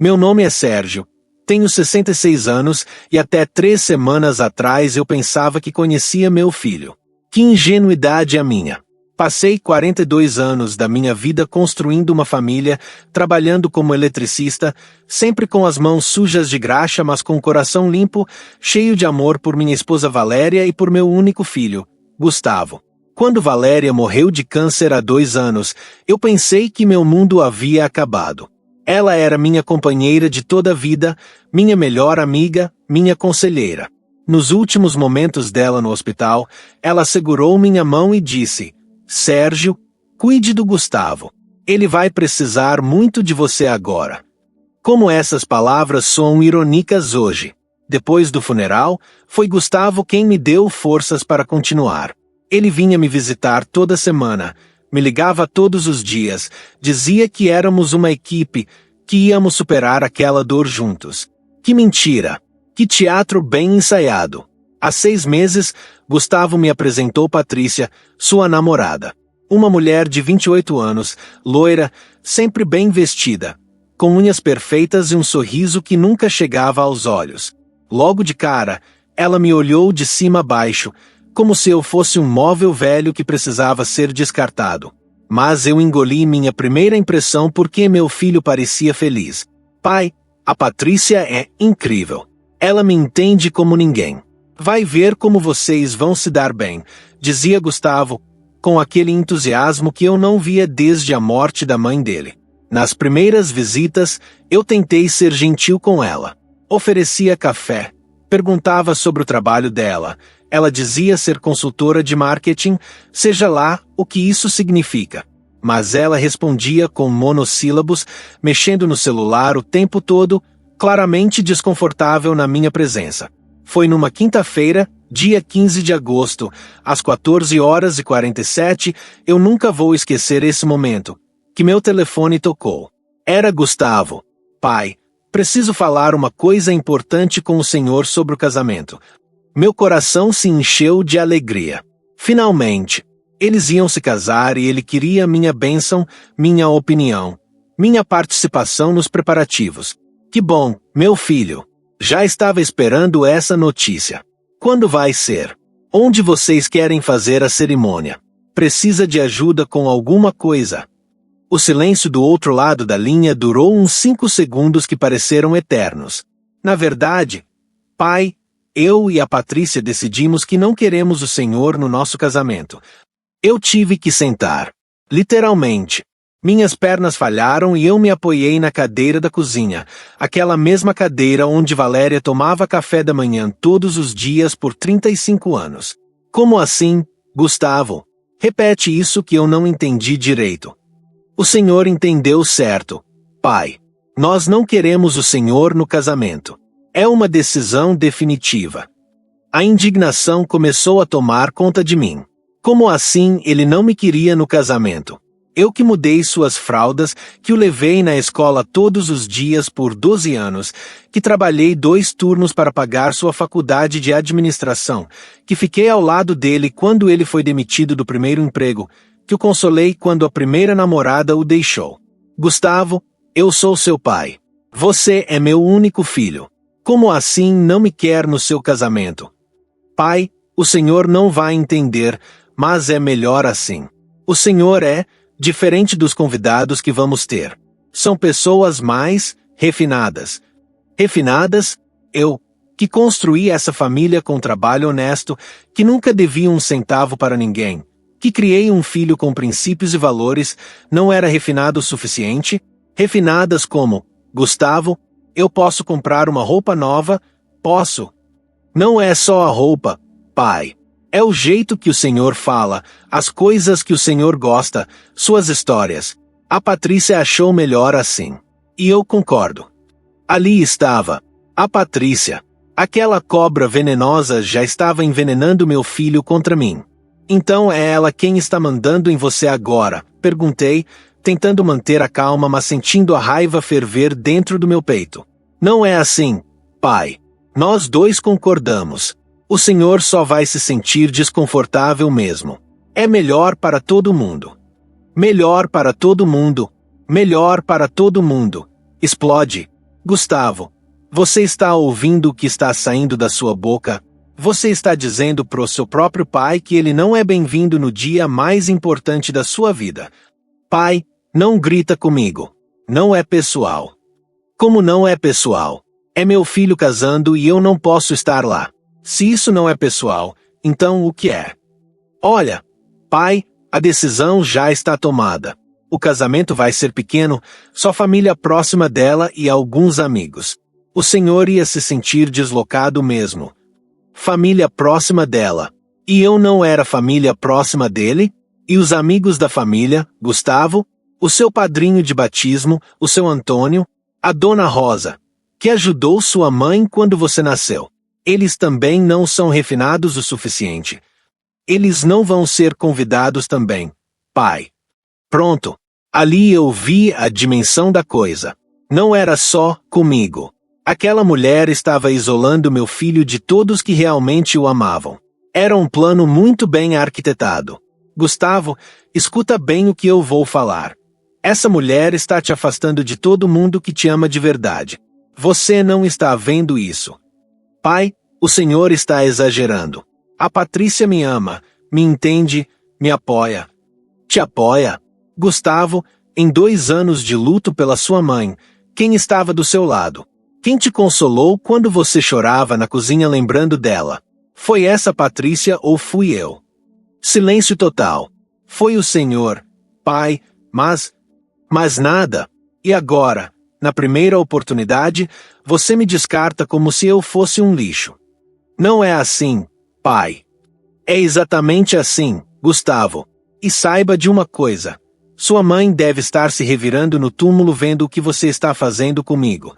Meu nome é Sérgio. Tenho 66 anos e até 3 semanas atrás eu pensava que conhecia meu filho. Que ingenuidade a minha! Passei 42 anos da minha vida construindo uma família, trabalhando como eletricista, sempre com as mãos sujas de graxa, mas com o coração limpo, cheio de amor por minha esposa Valéria e por meu único filho, Gustavo. Quando Valéria morreu de câncer há 2 anos, eu pensei que meu mundo havia acabado. Ela era minha companheira de toda a vida, minha melhor amiga, minha conselheira. Nos últimos momentos dela no hospital, ela segurou minha mão e disse: Sérgio, cuide do Gustavo. Ele vai precisar muito de você agora. Como essas palavras soam irônicas hoje. Depois do funeral, foi Gustavo quem me deu forças para continuar. Ele vinha me visitar toda semana, me ligava todos os dias, dizia que éramos uma equipe, que íamos superar aquela dor juntos. Que mentira! Que teatro bem ensaiado! Há 6 meses, Gustavo me apresentou Patrícia, sua namorada. Uma mulher de 28 anos, loira, sempre bem vestida, com unhas perfeitas e um sorriso que nunca chegava aos olhos. Logo de cara, ela me olhou de cima a baixo, como se eu fosse um móvel velho que precisava ser descartado. Mas eu engoli minha primeira impressão porque meu filho parecia feliz. Pai, a Patrícia é incrível. Ela me entende como ninguém. Vai ver como vocês vão se dar bem, dizia Gustavo, com aquele entusiasmo que eu não via desde a morte da mãe dele. Nas primeiras visitas, eu tentei ser gentil com ela. Oferecia café, perguntava sobre o trabalho dela. Ela dizia ser consultora de marketing, seja lá o que isso significa. Mas ela respondia com monossílabos, mexendo no celular o tempo todo, claramente desconfortável na minha presença. Foi numa quinta-feira, dia 15 de agosto, às 14h47, eu nunca vou esquecer esse momento, que meu telefone tocou. Era Gustavo. Pai, preciso falar uma coisa importante com o senhor sobre o casamento. Meu coração se encheu de alegria. Finalmente, eles iam se casar e ele queria minha bênção, minha opinião, minha participação nos preparativos. Que bom, meu filho. Já estava esperando essa notícia. Quando vai ser? Onde vocês querem fazer a cerimônia? Precisa de ajuda com alguma coisa? O silêncio do outro lado da linha durou uns 5 segundos que pareceram eternos. Na verdade, pai, eu e a Patrícia decidimos que não queremos o senhor no nosso casamento. Eu tive que sentar. Literalmente. Minhas pernas falharam e eu me apoiei na cadeira da cozinha, aquela mesma cadeira onde Valéria tomava café da manhã todos os dias por 35 anos. Como assim, Gustavo? Repete isso que eu não entendi direito. O senhor entendeu certo, pai. Nós não queremos o senhor no casamento. É uma decisão definitiva. A indignação começou a tomar conta de mim. Como assim ele não me queria no casamento? Eu que mudei suas fraldas, que o levei na escola todos os dias por 12 anos, que trabalhei 2 turnos para pagar sua faculdade de administração, que fiquei ao lado dele quando ele foi demitido do primeiro emprego, que o consolei quando a primeira namorada o deixou. Gustavo, eu sou seu pai. Você é meu único filho. Como assim não me quer no seu casamento? Pai, o senhor não vai entender, mas é melhor assim. O senhor é diferente dos convidados que vamos ter. São pessoas mais refinadas. Refinadas? Eu, que construí essa família com trabalho honesto, que nunca devia um centavo para ninguém, que criei um filho com princípios e valores, não era refinado o suficiente? Refinadas como, Gustavo, eu posso comprar uma roupa nova? Posso. Não é só a roupa, pai. É o jeito que o senhor fala, as coisas que o senhor gosta, suas histórias. A Patrícia achou melhor assim. E eu concordo. Ali estava. A Patrícia. Aquela cobra venenosa já estava envenenando meu filho contra mim. Então é ela quem está mandando em você agora? Perguntei, tentando manter a calma, mas sentindo a raiva ferver dentro do meu peito. Não é assim, pai. Nós 2 concordamos. O senhor só vai se sentir desconfortável mesmo. É melhor para todo mundo. Melhor para todo mundo. Melhor para todo mundo. Explode. Gustavo, você está ouvindo o que está saindo da sua boca? Você está dizendo pro seu próprio pai que ele não é bem-vindo no dia mais importante da sua vida. Pai, não grita comigo. Não é pessoal. Como não é pessoal? É meu filho casando e eu não posso estar lá. Se isso não é pessoal, então o que é? Olha, pai, a decisão já está tomada. O casamento vai ser pequeno, só família próxima dela e alguns amigos. O senhor ia se sentir deslocado mesmo. Família próxima dela. E eu não era família próxima dele? E os amigos da família, Gustavo, o seu padrinho de batismo, o seu Antônio, a dona Rosa, que ajudou sua mãe quando você nasceu. Eles também não são refinados o suficiente. Eles não vão ser convidados também, pai. Pronto. Ali eu vi a dimensão da coisa. Não era só comigo. Aquela mulher estava isolando meu filho de todos que realmente o amavam. Era um plano muito bem arquitetado. Gustavo, escuta bem o que eu vou falar. Essa mulher está te afastando de todo mundo que te ama de verdade. Você não está vendo isso. Pai, o Senhor está exagerando. A Patrícia me ama, me entende, me apoia. Te apoia? Gustavo, em 2 anos de luto pela sua mãe, quem estava do seu lado? Quem te consolou quando você chorava na cozinha lembrando dela? Foi essa Patrícia ou fui eu? Silêncio total. Foi o Senhor, pai, mas nada. E agora, na primeira oportunidade, você me descarta como se eu fosse um lixo. Não é assim, pai. É exatamente assim, Gustavo. E saiba de uma coisa. Sua mãe deve estar se revirando no túmulo vendo o que você está fazendo comigo.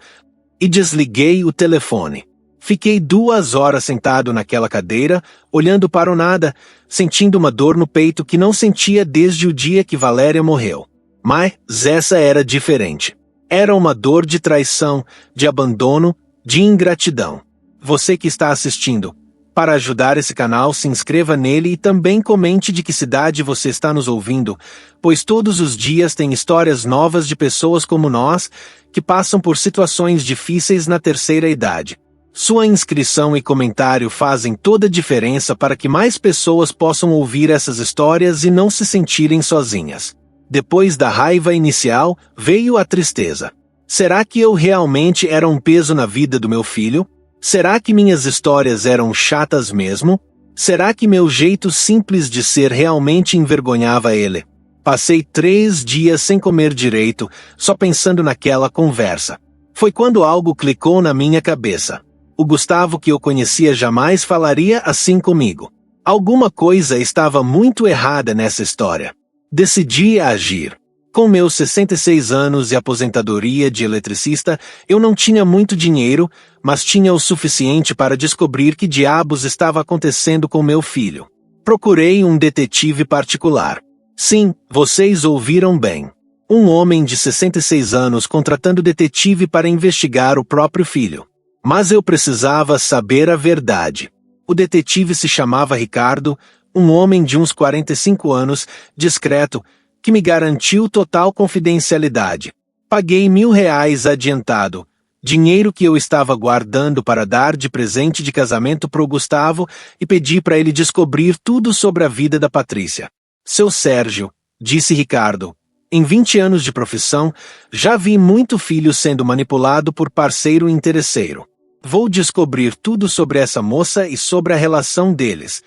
E desliguei o telefone. Fiquei 2 horas sentado naquela cadeira, olhando para o nada, sentindo uma dor no peito que não sentia desde o dia que Valéria morreu. Mas essa era diferente. Era uma dor de traição, de abandono, de ingratidão. Você que está assistindo, para ajudar esse canal, se inscreva nele e também comente de que cidade você está nos ouvindo, pois todos os dias tem histórias novas de pessoas como nós, que passam por situações difíceis na terceira idade. Sua inscrição e comentário fazem toda a diferença para que mais pessoas possam ouvir essas histórias e não se sentirem sozinhas. Depois da raiva inicial, veio a tristeza. Será que eu realmente era um peso na vida do meu filho? Será que minhas histórias eram chatas mesmo? Será que meu jeito simples de ser realmente envergonhava ele? Passei 3 dias sem comer direito, só pensando naquela conversa. Foi quando algo clicou na minha cabeça. O Gustavo que eu conhecia jamais falaria assim comigo. Alguma coisa estava muito errada nessa história. Decidi agir. Com meus 66 anos e aposentadoria de eletricista, eu não tinha muito dinheiro, mas tinha o suficiente para descobrir que diabos estava acontecendo com meu filho. Procurei um detetive particular. Sim, vocês ouviram bem. Um homem de 66 anos contratando detetive para investigar o próprio filho. Mas eu precisava saber a verdade. O detetive se chamava Ricardo, um homem de uns 45 anos, discreto, que me garantiu total confidencialidade. Paguei R$1.000 adiantado, dinheiro que eu estava guardando para dar de presente de casamento pro Gustavo, e pedi para ele descobrir tudo sobre a vida da Patrícia. Seu Sérgio, disse Ricardo, em 20 anos de profissão, já vi muito filho sendo manipulado por parceiro interesseiro. Vou descobrir tudo sobre essa moça e sobre a relação deles.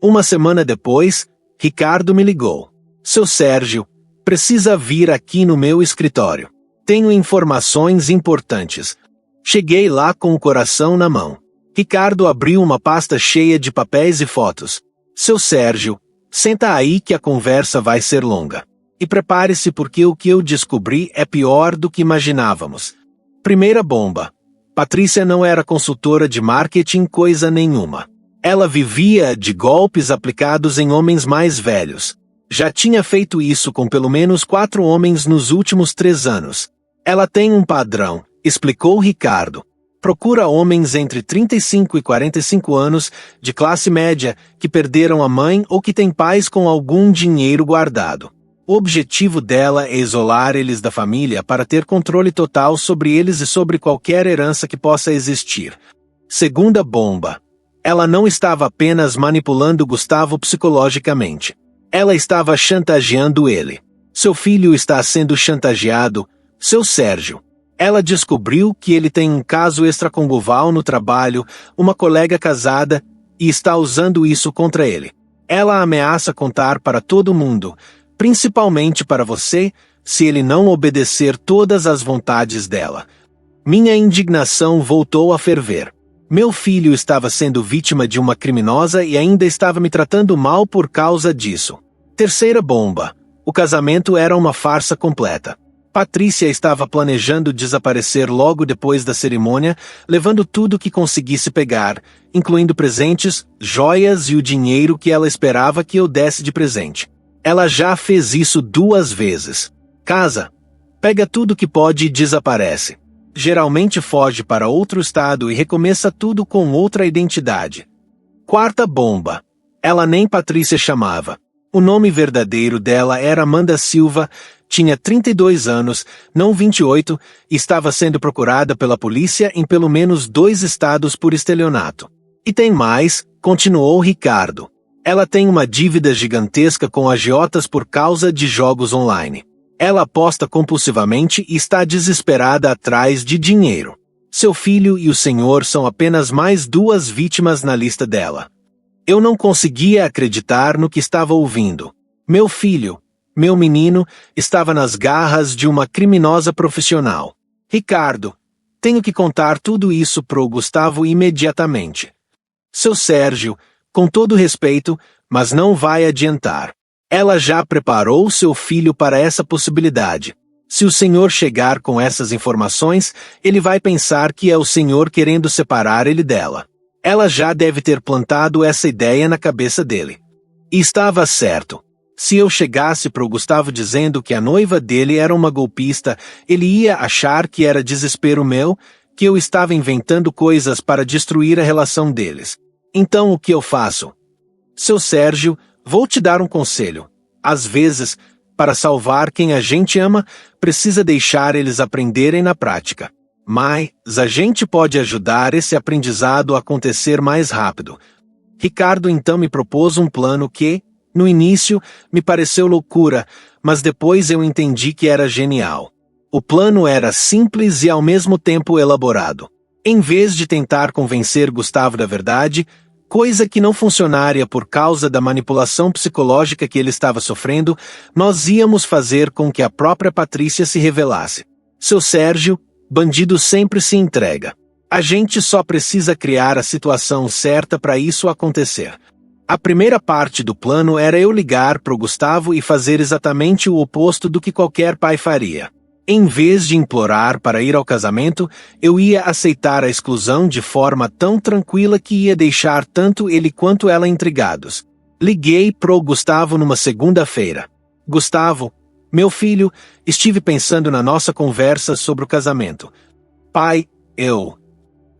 Uma semana depois, Ricardo me ligou. Seu Sérgio, precisa vir aqui no meu escritório. Tenho informações importantes. Cheguei lá com o coração na mão. Ricardo abriu uma pasta cheia de papéis e fotos. Seu Sérgio, senta aí que a conversa vai ser longa. E prepare-se porque o que eu descobri é pior do que imaginávamos. Primeira bomba. Patrícia não era consultora de marketing coisa nenhuma. Ela vivia de golpes aplicados em homens mais velhos. Já tinha feito isso com pelo menos 4 homens nos últimos 3 anos. Ela tem um padrão, explicou Ricardo. Procura homens entre 35 e 45 anos, de classe média, que perderam a mãe ou que têm pais com algum dinheiro guardado. O objetivo dela é isolar eles da família para ter controle total sobre eles e sobre qualquer herança que possa existir. Segunda bomba. Ela não estava apenas manipulando Gustavo psicologicamente. Ela estava chantageando ele. Seu filho está sendo chantageado, seu Sérgio. Ela descobriu que ele tem um caso extraconjugal no trabalho, uma colega casada, e está usando isso contra ele. Ela ameaça contar para todo mundo, principalmente para você, se ele não obedecer todas as vontades dela. Minha indignação voltou a ferver. Meu filho estava sendo vítima de uma criminosa e ainda estava me tratando mal por causa disso. Terceira bomba. O casamento era uma farsa completa. Patrícia estava planejando desaparecer logo depois da cerimônia, levando tudo que conseguisse pegar, incluindo presentes, joias e o dinheiro que ela esperava que eu desse de presente. Ela já fez isso 2 vezes. Casa. Pega tudo que pode e desaparece. Geralmente foge para outro estado e recomeça tudo com outra identidade. Quarta bomba. Ela nem Patrícia chamava. O nome verdadeiro dela era Amanda Silva, tinha 32 anos, não 28, e estava sendo procurada pela polícia em pelo menos 2 estados por estelionato. E tem mais, continuou Ricardo. Ela tem uma dívida gigantesca com agiotas por causa de jogos online. Ela aposta compulsivamente e está desesperada atrás de dinheiro. Seu filho e o senhor são apenas mais 2 vítimas na lista dela. Eu não conseguia acreditar no que estava ouvindo. Meu filho, meu menino, estava nas garras de uma criminosa profissional. Ricardo, tenho que contar tudo isso pro Gustavo imediatamente. Seu Sérgio, com todo respeito, mas não vai adiantar. Ela já preparou seu filho para essa possibilidade. Se o senhor chegar com essas informações, ele vai pensar que é o senhor querendo separar ele dela. Ela já deve ter plantado essa ideia na cabeça dele. E estava certo. Se eu chegasse pro Gustavo dizendo que a noiva dele era uma golpista, ele ia achar que era desespero meu, que eu estava inventando coisas para destruir a relação deles. Então o que eu faço? Seu Sérgio, vou te dar um conselho. Às vezes, para salvar quem a gente ama, precisa deixar eles aprenderem na prática. Mas a gente pode ajudar esse aprendizado a acontecer mais rápido. Ricardo então me propôs um plano que, no início, me pareceu loucura, mas depois eu entendi que era genial. O plano era simples e ao mesmo tempo elaborado. Em vez de tentar convencer Gustavo da verdade, coisa que não funcionaria por causa da manipulação psicológica que ele estava sofrendo, nós íamos fazer com que a própria Patrícia se revelasse. Seu Sérgio, bandido sempre se entrega. A gente só precisa criar a situação certa para isso acontecer. A primeira parte do plano era eu ligar pro Gustavo e fazer exatamente o oposto do que qualquer pai faria. Em vez de implorar para ir ao casamento, eu ia aceitar a exclusão de forma tão tranquila que ia deixar tanto ele quanto ela intrigados. Liguei pro Gustavo numa segunda-feira. Gustavo, meu filho, estive pensando na nossa conversa sobre o casamento. Pai,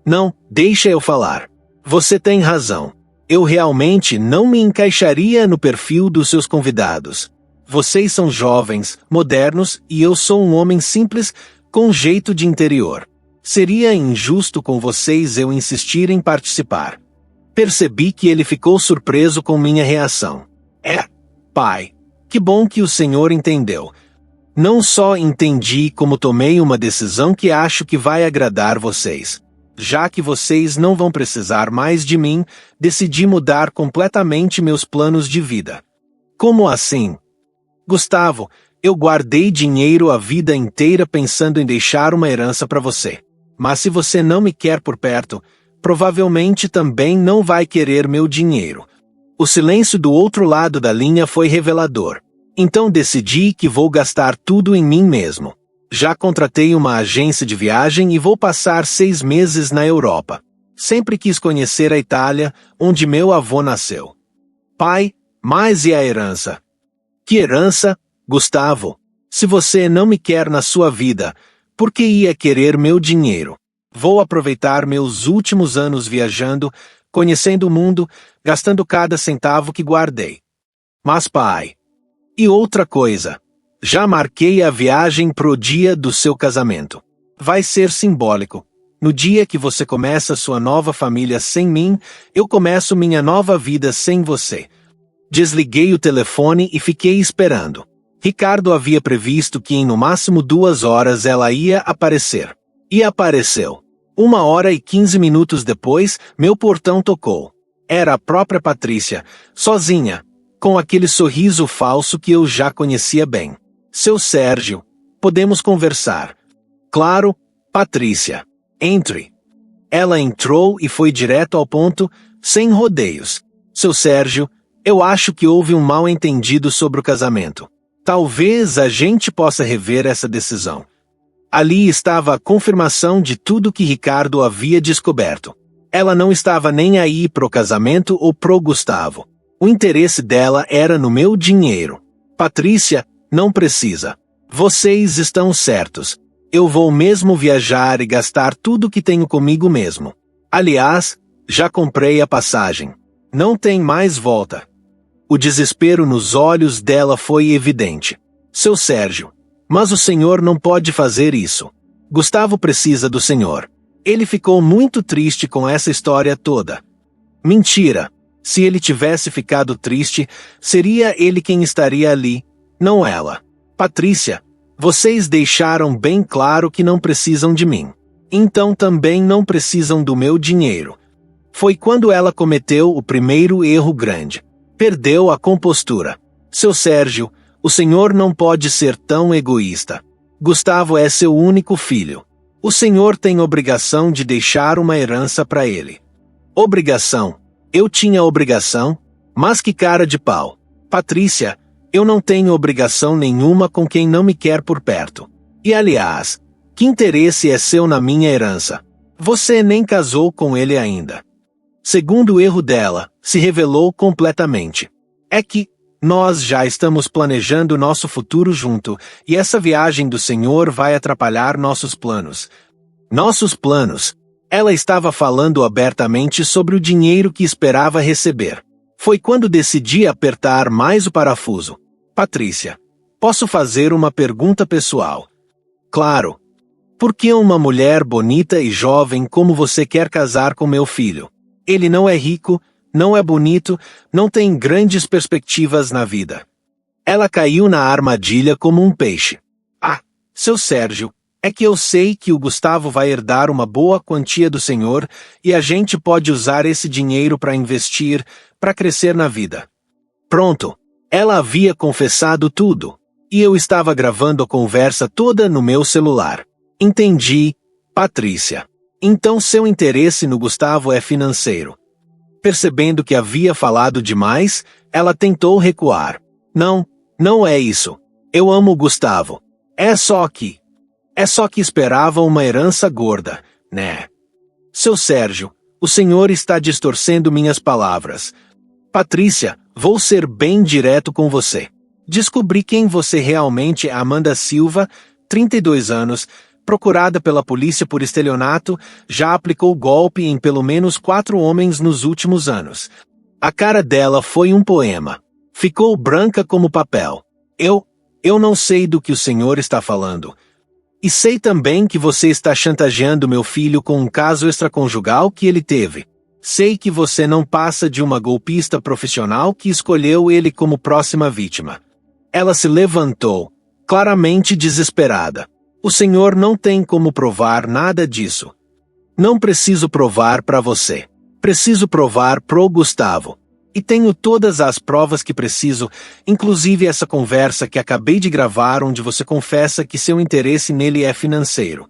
Não, deixa eu falar. Você tem razão. Eu realmente não me encaixaria no perfil dos seus convidados. Vocês são jovens, modernos, e eu sou um homem simples, com jeito de interior. Seria injusto com vocês eu insistir em participar. Percebi que ele ficou surpreso com minha reação. Pai, que bom que o senhor entendeu. Não só entendi como tomei uma decisão que acho que vai agradar vocês. Já que vocês não vão precisar mais de mim, decidi mudar completamente meus planos de vida. Como assim? Gustavo, eu guardei dinheiro a vida inteira pensando em deixar uma herança para você. Mas se você não me quer por perto, provavelmente também não vai querer meu dinheiro. O silêncio do outro lado da linha foi revelador. Então decidi que vou gastar tudo em mim mesmo. Já contratei uma agência de viagem e vou passar 6 meses na Europa. Sempre quis conhecer a Itália, onde meu avô nasceu. Pai, mas e a herança? Que herança, Gustavo? Se você não me quer na sua vida, por que ia querer meu dinheiro? Vou aproveitar meus últimos anos viajando, conhecendo o mundo, gastando cada centavo que guardei. Mas pai, E outra coisa. Já marquei a viagem pro dia do seu casamento. Vai ser simbólico. No dia que você começa sua nova família sem mim, eu começo minha nova vida sem você. Desliguei o telefone e fiquei esperando. Ricardo havia previsto que em no máximo 2 horas ela ia aparecer. E apareceu. 1h15 depois, meu portão tocou. Era a própria Patrícia, sozinha, com aquele sorriso falso que eu já conhecia bem. Seu Sérgio, podemos conversar? Claro, Patrícia. Entre. Ela entrou e foi direto ao ponto, sem rodeios. Seu Sérgio, eu acho que houve um mal-entendido sobre o casamento. Talvez a gente possa rever essa decisão. Ali estava a confirmação de tudo que Ricardo havia descoberto. Ela não estava nem aí pro casamento ou pro Gustavo. O interesse dela era no meu dinheiro. Patrícia, não precisa. Vocês estão certos. Eu vou mesmo viajar e gastar tudo que tenho comigo mesmo. Aliás, já comprei a passagem. Não tem mais volta. O desespero nos olhos dela foi evidente. Seu Sérgio, mas o senhor não pode fazer isso. Gustavo precisa do senhor. Ele ficou muito triste com essa história toda. Mentira. Se ele tivesse ficado triste, seria ele quem estaria ali, não ela. Patrícia, vocês deixaram bem claro que não precisam de mim. Então também não precisam do meu dinheiro. Foi quando ela cometeu o primeiro erro grande. Perdeu a compostura. Seu Sérgio, o senhor não pode ser tão egoísta. Gustavo é seu único filho. O senhor tem obrigação de deixar uma herança para ele. Obrigação? Eu tinha obrigação? Mas que cara de pau. Patrícia, eu não tenho obrigação nenhuma com quem não me quer por perto. E aliás, que interesse é seu na minha herança? Você nem casou com ele ainda. Segundo erro dela, se revelou completamente. É que nós já estamos planejando nosso futuro junto, e essa viagem do senhor vai atrapalhar nossos planos. Nossos planos? Ela estava falando abertamente sobre o dinheiro que esperava receber. Foi quando decidi apertar mais o parafuso. Patrícia, posso fazer uma pergunta pessoal? Claro. Por que uma mulher bonita e jovem como você quer casar com meu filho? Ele não é rico, não é bonito, não tem grandes perspectivas na vida. Ela caiu na armadilha como um peixe. Ah, seu Sérgio, é que eu sei que o Gustavo vai herdar uma boa quantia do senhor e a gente pode usar esse dinheiro para investir, para crescer na vida. Pronto. Ela havia confessado tudo. E eu estava gravando a conversa toda no meu celular. Entendi, Patrícia. Então seu interesse no Gustavo é financeiro. Percebendo que havia falado demais, ela tentou recuar. Não, não é isso. Eu amo o Gustavo. É só que esperava uma herança gorda, né? Seu Sérgio, o senhor está distorcendo minhas palavras. Patrícia, vou ser bem direto com você. Descobri quem você realmente é. Amanda Silva, 32 anos, procurada pela polícia por estelionato, já aplicou golpe em pelo menos 4 homens nos últimos anos. A cara dela foi um poema. Ficou branca como papel. Eu não sei do que o senhor está falando. E sei também que você está chantageando meu filho com um caso extraconjugal que ele teve. Sei que você não passa de uma golpista profissional que escolheu ele como próxima vítima. Ela se levantou, claramente desesperada. O senhor não tem como provar nada disso. Não preciso provar para você. Preciso provar pro Gustavo. E tenho todas as provas que preciso, inclusive essa conversa que acabei de gravar onde você confessa que seu interesse nele é financeiro.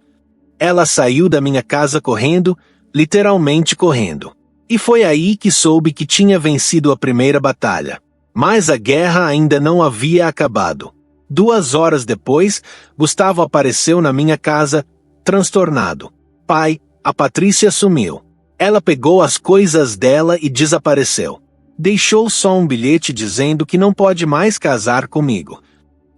Ela saiu da minha casa correndo, literalmente correndo. E foi aí que soube que tinha vencido a primeira batalha. Mas a guerra ainda não havia acabado. 2 horas depois, Gustavo apareceu na minha casa, transtornado. Pai, a Patrícia sumiu. Ela pegou as coisas dela e desapareceu. Deixou só um bilhete dizendo que não pode mais casar comigo.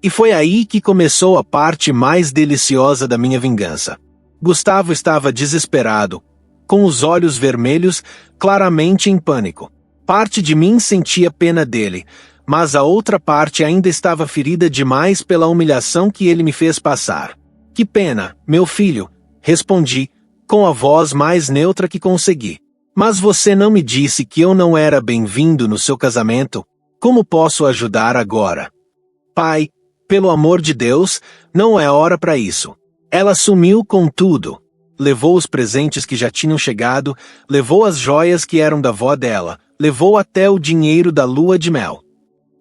E foi aí que começou a parte mais deliciosa da minha vingança. Gustavo estava desesperado, com os olhos vermelhos, claramente em pânico. Parte de mim sentia pena dele, mas a outra parte ainda estava ferida demais pela humilhação que ele me fez passar. Que pena, meu filho, respondi, com a voz mais neutra que consegui. Mas você não me disse que eu não era bem-vindo no seu casamento? Como posso ajudar agora? Pai, pelo amor de Deus, não é hora para isso. Ela sumiu com tudo. Levou os presentes que já tinham chegado, levou as joias que eram da avó dela, levou até o dinheiro da lua de mel.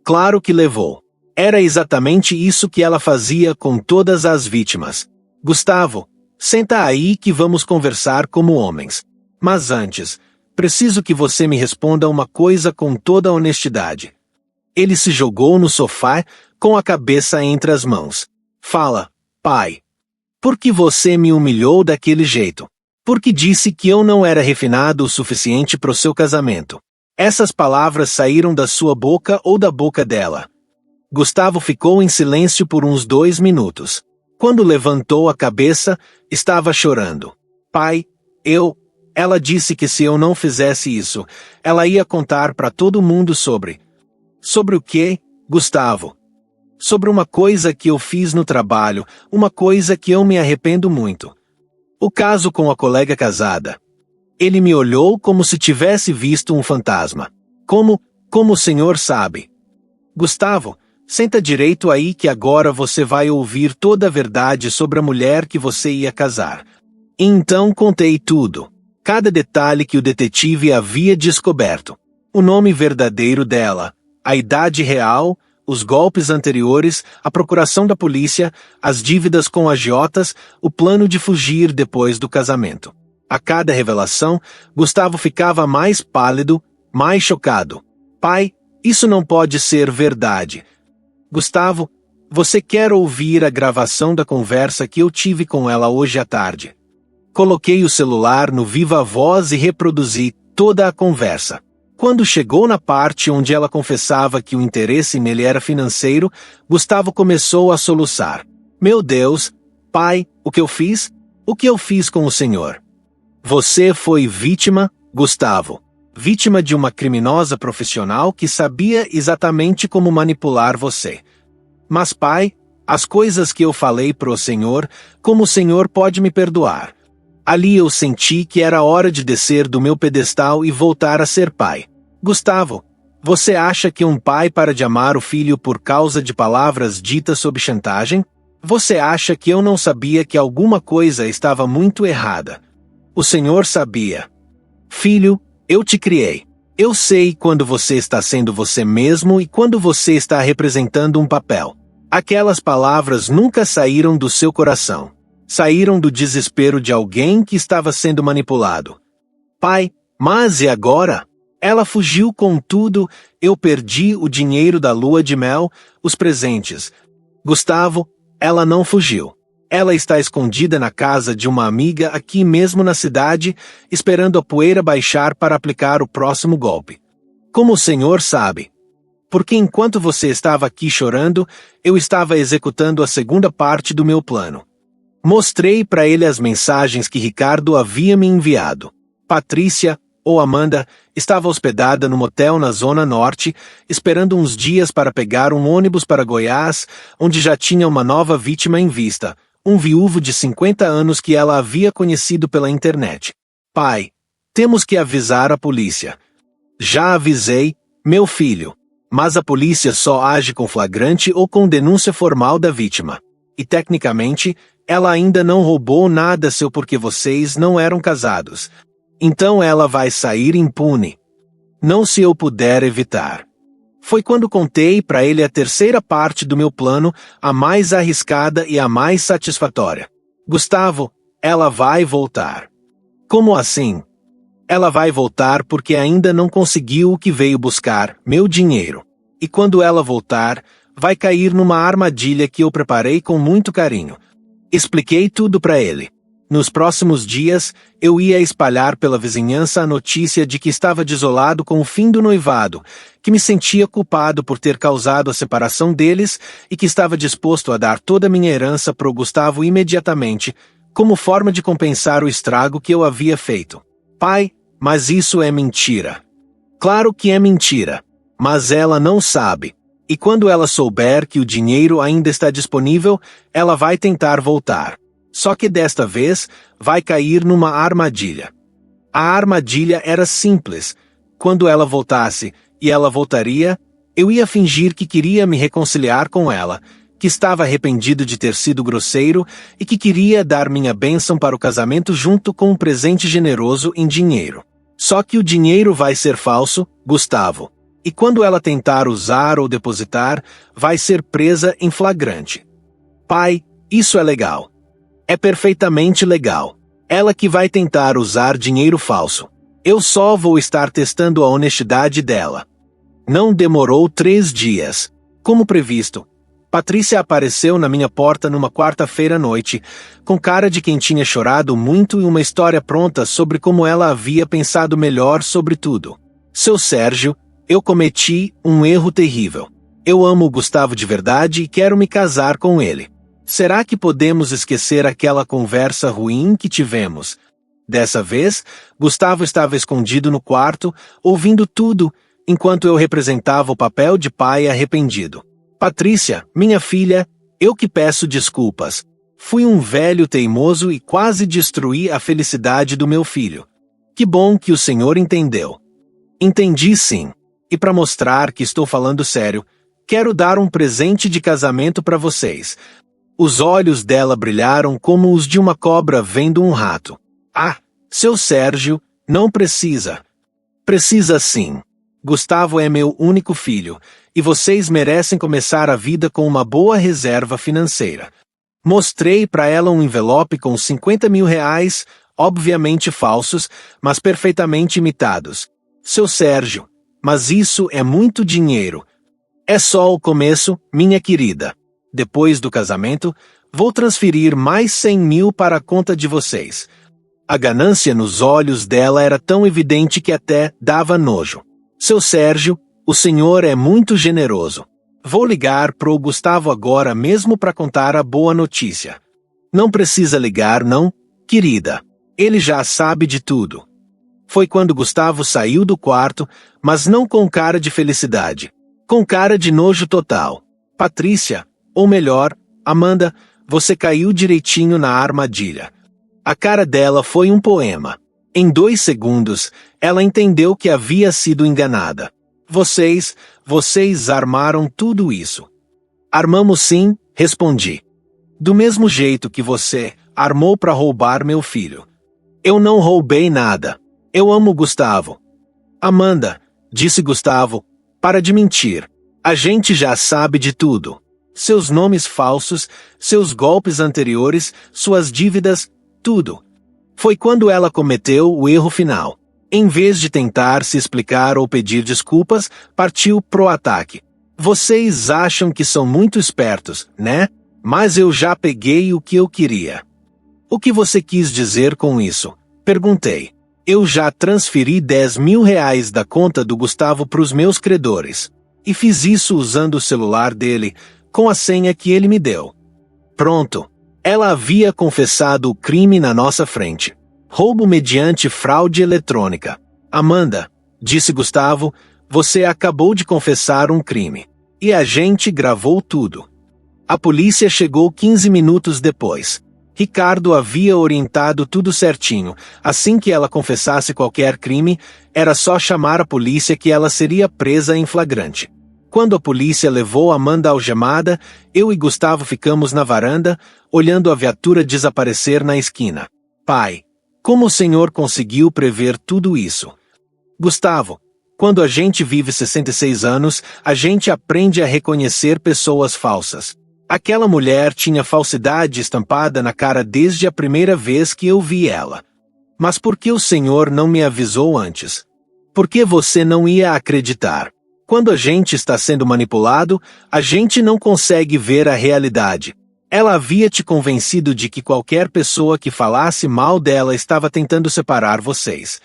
Claro que levou. Era exatamente isso que ela fazia com todas as vítimas. Gustavo, senta aí que vamos conversar como homens. Mas antes, preciso que você me responda uma coisa com toda honestidade. Ele se jogou no sofá, com a cabeça entre as mãos. Fala, pai. Por que você me humilhou daquele jeito? Porque disse que eu não era refinado o suficiente para o seu casamento. Essas palavras saíram da sua boca ou da boca dela. Gustavo ficou em silêncio por uns 2 minutos. Quando levantou a cabeça, estava chorando. Pai, ela disse que se eu não fizesse isso, ela ia contar para todo mundo sobre. Sobre o quê, Gustavo? Sobre uma coisa que eu fiz no trabalho, uma coisa que eu me arrependo muito. O caso com a colega casada. Ele me olhou como se tivesse visto um fantasma. Como o senhor sabe? Gustavo, senta direito aí que agora você vai ouvir toda a verdade sobre a mulher que você ia casar. E então contei tudo. Cada detalhe que o detetive havia descoberto. O nome verdadeiro dela, a idade real, os golpes anteriores, a procuração da polícia, as dívidas com agiotas, o plano de fugir depois do casamento. A cada revelação, Gustavo ficava mais pálido, mais chocado. Pai, isso não pode ser verdade. Gustavo, você quer ouvir a gravação da conversa que eu tive com ela hoje à tarde? Coloquei o celular no viva voz e reproduzi toda a conversa. Quando chegou na parte onde ela confessava que o interesse nele era financeiro, Gustavo começou a soluçar. Meu Deus, pai, o que eu fiz? O que eu fiz com o senhor? Você foi vítima, Gustavo. Vítima de uma criminosa profissional que sabia exatamente como manipular você. Mas pai, as coisas que eu falei pro senhor, como o senhor pode me perdoar? Ali eu senti que era hora de descer do meu pedestal e voltar a ser pai. Gustavo, você acha que um pai para de amar o filho por causa de palavras ditas sob chantagem? Você acha que eu não sabia que alguma coisa estava muito errada? O senhor sabia. Filho, eu te criei. Eu sei quando você está sendo você mesmo e quando você está representando um papel. Aquelas palavras nunca saíram do seu coração. Saíram do desespero de alguém que estava sendo manipulado. Pai, mas e agora? Ela fugiu com tudo, eu perdi o dinheiro da lua de mel, os presentes. Gustavo, ela não fugiu. Ela está escondida na casa de uma amiga aqui mesmo na cidade, esperando a poeira baixar para aplicar o próximo golpe. Como o senhor sabe? Porque enquanto você estava aqui chorando, eu estava executando a segunda parte do meu plano. Mostrei para ele as mensagens que Ricardo havia me enviado. Patrícia, ou Amanda, estava hospedada no motel na Zona Norte, esperando uns dias para pegar um ônibus para Goiás, onde já tinha uma nova vítima em vista, um viúvo de 50 anos que ela havia conhecido pela internet. Pai, temos que avisar a polícia. Já avisei, meu filho. Mas a polícia só age com flagrante ou com denúncia formal da vítima. E tecnicamente, ela ainda não roubou nada seu porque vocês não eram casados. Então ela vai sair impune. Não se eu puder evitar. Foi quando contei para ele a terceira parte do meu plano, a mais arriscada e a mais satisfatória. Gustavo, ela vai voltar. Como assim? Ela vai voltar porque ainda não conseguiu o que veio buscar, meu dinheiro. E quando ela voltar, vai cair numa armadilha que eu preparei com muito carinho. Expliquei tudo para ele. Nos próximos dias, eu ia espalhar pela vizinhança a notícia de que estava desolado com o fim do noivado, que me sentia culpado por ter causado a separação deles e que estava disposto a dar toda a minha herança pro Gustavo imediatamente, como forma de compensar o estrago que eu havia feito. Pai, mas isso é mentira. Claro que é mentira. Mas ela não sabe. E quando ela souber que o dinheiro ainda está disponível, ela vai tentar voltar. Só que desta vez, vai cair numa armadilha. A armadilha era simples. Quando ela voltasse, e ela voltaria, eu ia fingir que queria me reconciliar com ela, que estava arrependido de ter sido grosseiro e que queria dar minha bênção para o casamento junto com um presente generoso em dinheiro. Só que o dinheiro vai ser falso, Gustavo. E quando ela tentar usar ou depositar, vai ser presa em flagrante. Pai, isso é legal. É perfeitamente legal. Ela que vai tentar usar dinheiro falso. Eu só vou estar testando a honestidade dela. Não demorou 3 dias. Como previsto, Patrícia apareceu na minha porta numa quarta-feira à noite, com cara de quem tinha chorado muito e uma história pronta sobre como ela havia pensado melhor sobre tudo. Seu Sérgio, eu cometi um erro terrível. Eu amo o Gustavo de verdade e quero me casar com ele. Será que podemos esquecer aquela conversa ruim que tivemos? Dessa vez, Gustavo estava escondido no quarto, ouvindo tudo, enquanto eu representava o papel de pai arrependido. Patrícia, minha filha, eu que peço desculpas. Fui um velho teimoso e quase destruí a felicidade do meu filho. Que bom que o senhor entendeu. Entendi sim. E para mostrar que estou falando sério, quero dar um presente de casamento para vocês. Os olhos dela brilharam como os de uma cobra vendo um rato. Ah, seu Sérgio, não precisa. Precisa sim. Gustavo é meu único filho, e vocês merecem começar a vida com uma boa reserva financeira. Mostrei para ela um envelope com 50 mil reais, obviamente falsos, mas perfeitamente imitados. Seu Sérgio, mas isso é muito dinheiro. É só o começo, minha querida. Depois do casamento, vou transferir mais 100 mil para a conta de vocês. A ganância nos olhos dela era tão evidente que até dava nojo. Seu Sérgio, o senhor é muito generoso. Vou ligar pro Gustavo agora mesmo para contar a boa notícia. Não precisa ligar não, querida. Ele já sabe de tudo. Foi quando Gustavo saiu do quarto, mas não com cara de felicidade. Com cara de nojo total. Patrícia, ou melhor, Amanda, você caiu direitinho na armadilha. A cara dela foi um poema. Em 2 segundos, ela entendeu que havia sido enganada. Vocês armaram tudo isso. Armamos sim, respondi. Do mesmo jeito que você armou para roubar meu filho. Eu não roubei nada. Eu amo Gustavo. Amanda, disse Gustavo, para de mentir. A gente já sabe de tudo. Seus nomes falsos, seus golpes anteriores, suas dívidas, tudo. Foi quando ela cometeu o erro final. Em vez de tentar se explicar ou pedir desculpas, partiu pro ataque. Vocês acham que são muito espertos, né? Mas eu já peguei o que eu queria. O que você quis dizer com isso? Perguntei. Eu já transferi 10 mil reais da conta do Gustavo pros meus credores. E fiz isso usando o celular dele, com a senha que ele me deu. Pronto. Ela havia confessado o crime na nossa frente. Roubo mediante fraude eletrônica. Amanda, disse Gustavo, você acabou de confessar um crime. E a gente gravou tudo. A polícia chegou 15 minutos depois. Ricardo havia orientado tudo certinho. Assim que ela confessasse qualquer crime, era só chamar a polícia que ela seria presa em flagrante. Quando a polícia levou Amanda algemada, eu e Gustavo ficamos na varanda, olhando a viatura desaparecer na esquina. Pai, como o senhor conseguiu prever tudo isso? Gustavo, quando a gente vive 66 anos, a gente aprende a reconhecer pessoas falsas. Aquela mulher tinha falsidade estampada na cara desde a primeira vez que eu vi ela. Mas por que o senhor não me avisou antes? Por que você não ia acreditar? Quando a gente está sendo manipulado, a gente não consegue ver a realidade. Ela havia te convencido de que qualquer pessoa que falasse mal dela estava tentando separar vocês.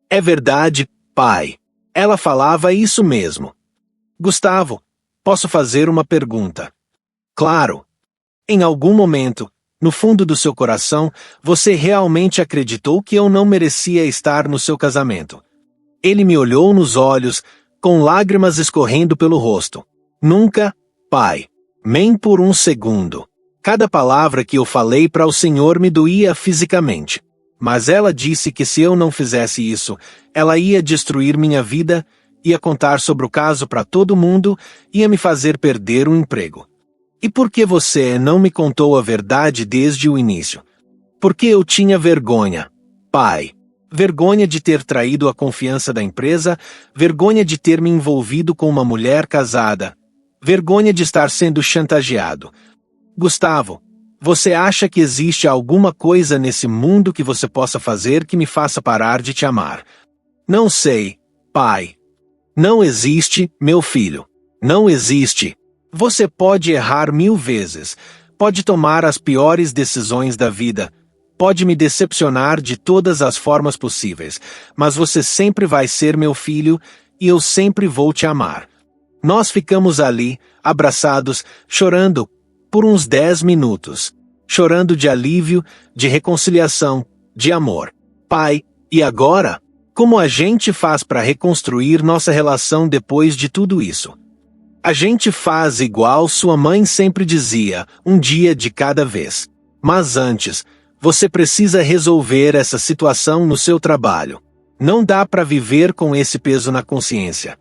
É verdade, pai. Ela falava isso mesmo. Gustavo, posso fazer uma pergunta? Claro. Em algum momento, no fundo do seu coração, você realmente acreditou que eu não merecia estar no seu casamento. Ele me olhou nos olhos, com lágrimas escorrendo pelo rosto. Nunca, pai. Nem por um segundo. Cada palavra que eu falei para o Senhor me doía fisicamente. Mas ela disse que se eu não fizesse isso, ela ia destruir minha vida, ia contar sobre o caso para todo mundo, ia me fazer perder o emprego. E por que você não me contou a verdade desde o início? Porque eu tinha vergonha, pai. Vergonha de ter traído a confiança da empresa, vergonha de ter me envolvido com uma mulher casada, vergonha de estar sendo chantageado. Gustavo, você acha que existe alguma coisa nesse mundo que você possa fazer que me faça parar de te amar? Não sei, pai. Não existe, meu filho. Não existe. Você pode errar 1000 vezes, pode tomar as piores decisões da vida, pode me decepcionar de todas as formas possíveis, mas você sempre vai ser meu filho e eu sempre vou te amar. Nós ficamos ali, abraçados, chorando, por uns 10 minutos. Chorando de alívio, de reconciliação, de amor. Pai, e agora? Como a gente faz para reconstruir nossa relação depois de tudo isso? A gente faz igual sua mãe sempre dizia, um dia de cada vez. Mas antes, você precisa resolver essa situação no seu trabalho. Não dá para viver com esse peso na consciência.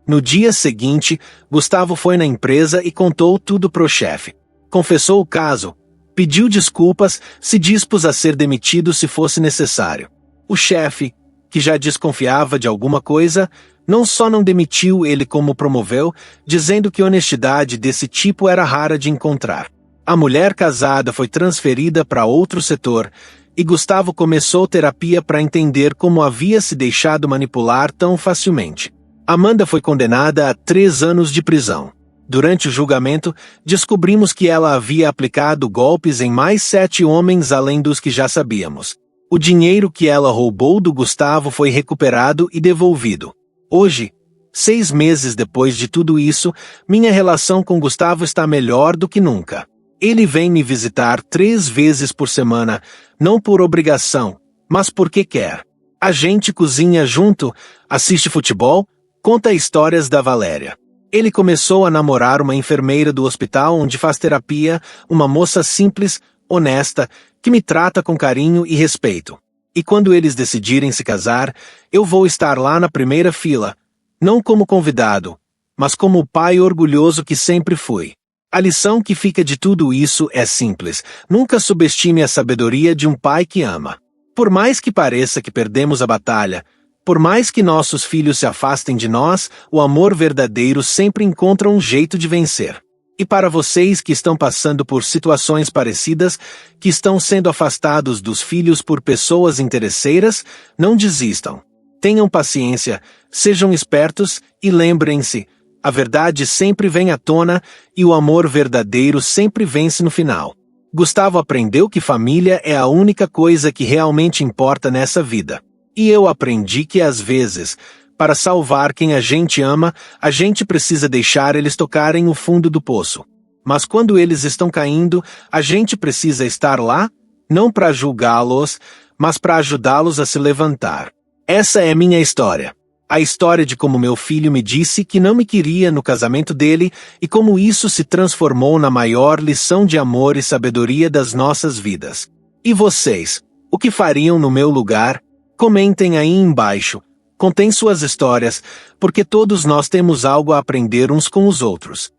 No dia seguinte, Gustavo foi na empresa e contou tudo pro chefe. Confessou o caso, pediu desculpas, se dispôs a ser demitido se fosse necessário. O chefe, que já desconfiava de alguma coisa, não só não demitiu ele como promoveu, dizendo que honestidade desse tipo era rara de encontrar. A mulher casada foi transferida para outro setor, e Gustavo começou terapia para entender como havia se deixado manipular tão facilmente. Amanda foi condenada a 3 anos de prisão. Durante o julgamento, descobrimos que ela havia aplicado golpes em mais 7 homens além dos que já sabíamos. O dinheiro que ela roubou do Gustavo foi recuperado e devolvido. Hoje, 6 meses depois de tudo isso, minha relação com Gustavo está melhor do que nunca. Ele vem me visitar 3 vezes por semana, não por obrigação, mas porque quer. A gente cozinha junto, assiste futebol, conta histórias da Valéria. Ele começou a namorar uma enfermeira do hospital onde faz terapia, uma moça simples, honesta, que me trata com carinho e respeito. E quando eles decidirem se casar, eu vou estar lá na primeira fila, não como convidado, mas como o pai orgulhoso que sempre fui. A lição que fica de tudo isso é simples: nunca subestime a sabedoria de um pai que ama. Por mais que pareça que perdemos a batalha, por mais que nossos filhos se afastem de nós, o amor verdadeiro sempre encontra um jeito de vencer. E para vocês que estão passando por situações parecidas, que estão sendo afastados dos filhos por pessoas interesseiras, não desistam. Tenham paciência, sejam espertos e lembrem-se, a verdade sempre vem à tona e o amor verdadeiro sempre vence no final. Gustavo aprendeu que família é a única coisa que realmente importa nessa vida. E eu aprendi que às vezes, para salvar quem a gente ama, a gente precisa deixar eles tocarem o fundo do poço. Mas quando eles estão caindo, a gente precisa estar lá, não para julgá-los, mas para ajudá-los a se levantar. Essa é minha história. A história de como meu filho me disse que não me queria no casamento dele e como isso se transformou na maior lição de amor e sabedoria das nossas vidas. E vocês, o que fariam no meu lugar? Comentem aí embaixo, contem suas histórias, porque todos nós temos algo a aprender uns com os outros.